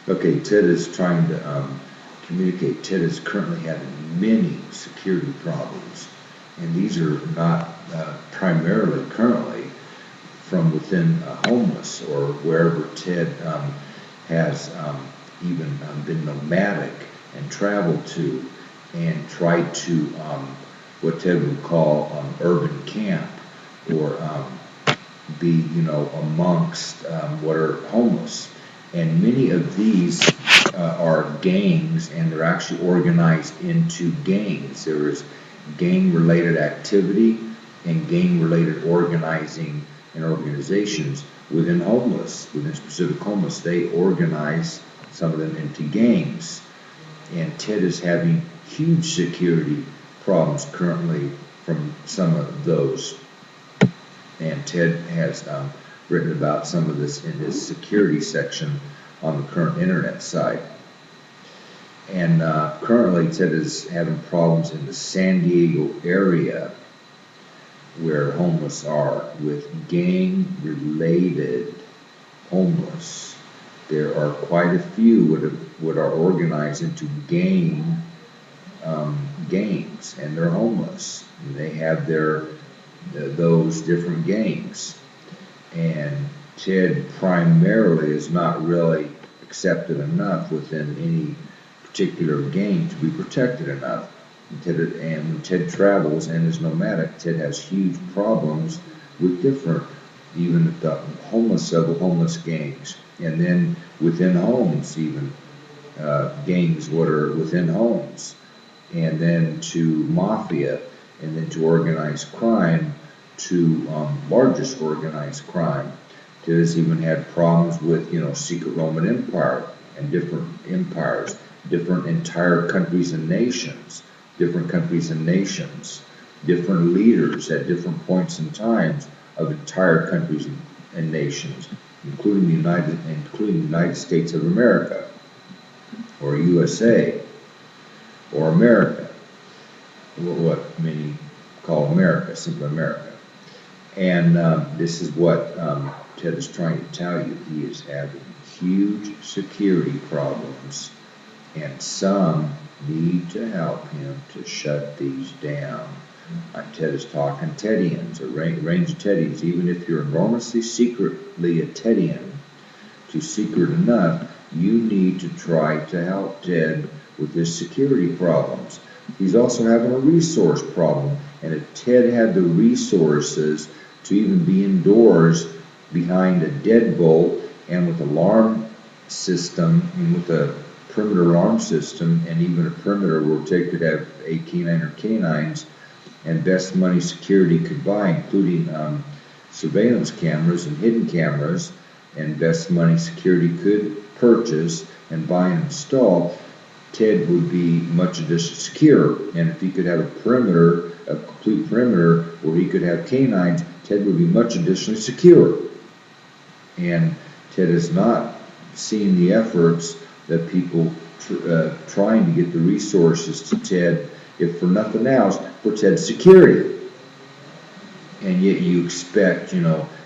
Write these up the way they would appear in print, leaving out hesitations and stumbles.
Okay, Ted is trying to communicate. Ted is currently having many security problems, and these are not primarily currently from within homeless or wherever Ted has even been nomadic and traveled to and tried to what Ted would call urban camp or be, amongst what are homeless. And many of these are gangs, and they're actually organized into gangs. There is gang-related activity and gang-related organizing and organizations within homeless, within specific homeless. They organize some of them into gangs. And Ted is having huge security problems currently from some of those. And Ted has written about some of this in his security section on the current internet site. And currently Ted is having problems in the San Diego area where homeless are with gang-related homeless. There are quite a few what are organized into gangs, and they're homeless. And they have those different gangs. And Ted primarily is not really accepted enough within any particular gang to be protected enough. And when Ted travels and is nomadic, Ted has huge problems with different, even at the homeless level, homeless gangs. And then within homes, even gangs what are within homes. And then to mafia, and then to organized crime, to largest organized crime. Ted has even had problems with, secret Roman Empire and different empires, different entire countries and nations, different leaders at different points in times of entire countries and nations, including the United States of America, or USA, or America, what many call America, simply America. And this is what Ted is trying to tell you. He is having huge security problems, and some need to help him to shut these down. Ted is talking Tedians, a range of Tedians. Even if you're enormously secretly a Tedian, to secret enough, you need to try to help Ted with his security problems. He's also having a resource problem, and if Ted had the resources to even be indoors behind a deadbolt and with alarm system, and with a perimeter alarm system, and even a perimeter where Ted could have a canine or canines, and best money security could buy, including surveillance cameras and hidden cameras, and best money security could purchase and buy and install, Ted would be much additionally secure. And if he could have a perimeter, a complete perimeter, where he could have canines, Ted would be much additionally secure. And Ted has not seen the efforts that people trying to get the resources to Ted, if for nothing else, for Ted's security. And yet you expect,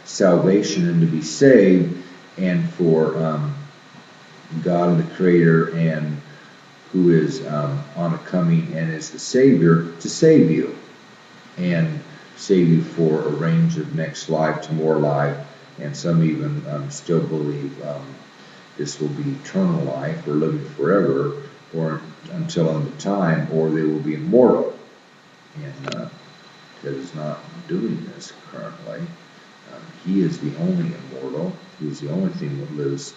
salvation and to be saved, and for God and the Creator, and who is on a coming and is the Savior, to save you, and save you for a range of next life to more life. And some even still believe this will be eternal life, or living forever, or until end of time, or they will be immortal. And Ted is not doing this currently. He is the only immortal. He is the only thing that lives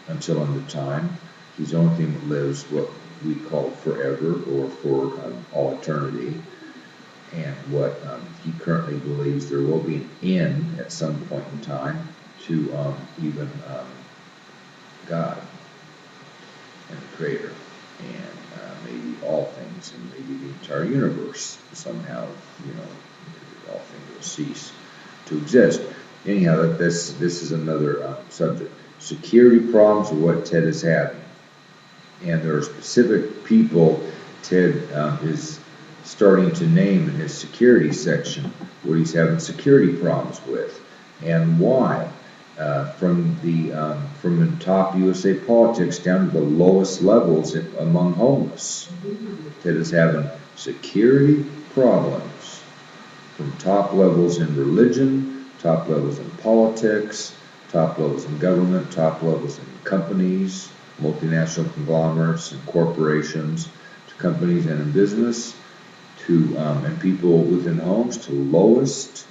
until end of time. He's the only thing that lives what we call forever, or for all eternity. And what he currently believes there will be an end at some point in time to even God and the Creator, and maybe all things, and maybe the entire universe somehow, all things will cease to exist. Anyhow, this is another subject. Security problems are what Ted is having. And there are specific people Ted is starting to name in his security section what he's having security problems with, and why. from the top USA politics down to the lowest levels among homeless. Ted is having security problems from top levels in religion, top levels in politics, top levels in government, top levels in companies, multinational conglomerates and corporations, to companies and in business, to and people within homes, to lowest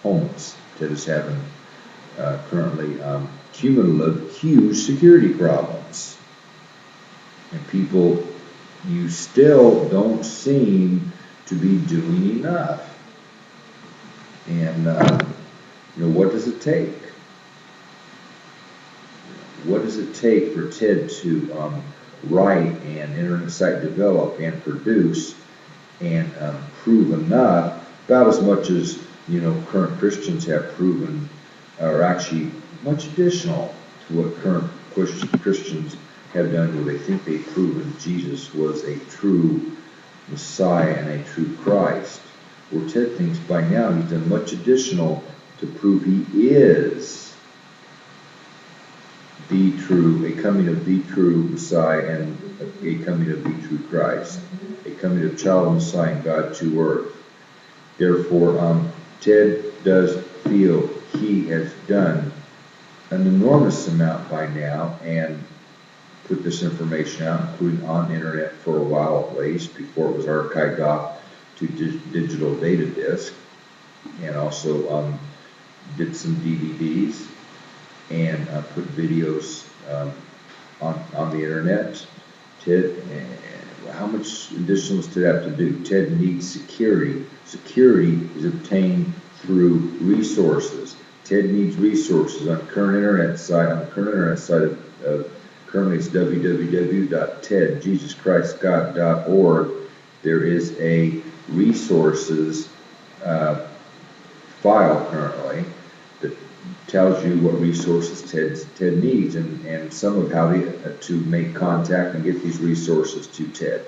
homeless. Ted is having currently cumulative huge security problems. And people, you still don't seem to be doing enough. And, what does it take? What does it take for Ted to write and internet site develop and produce and prove enough, about as much as, current Christians have proven, or actually much additional to what current Christians have done, where they think they've proven Jesus was a true Messiah and a true Christ. Where Ted thinks by now he's done much additional to prove he is a coming of the true Messiah and a coming of the true Christ, a coming of child Messiah and God to earth. Therefore, Ted does feel he has done an enormous amount by now and put this information out, including on the internet for a while at least, before it was archived off to digital data disk, and also did some DVDs and put videos on the internet. Ted, how much additional does Ted have to do? Ted needs security. Security is obtained through resources. Ted needs resources on the current internet site. Of currently it's www.tedjesuschristgod.org. There is a resources file currently that tells you what resources Ted needs and some of how to make contact and get these resources to Ted.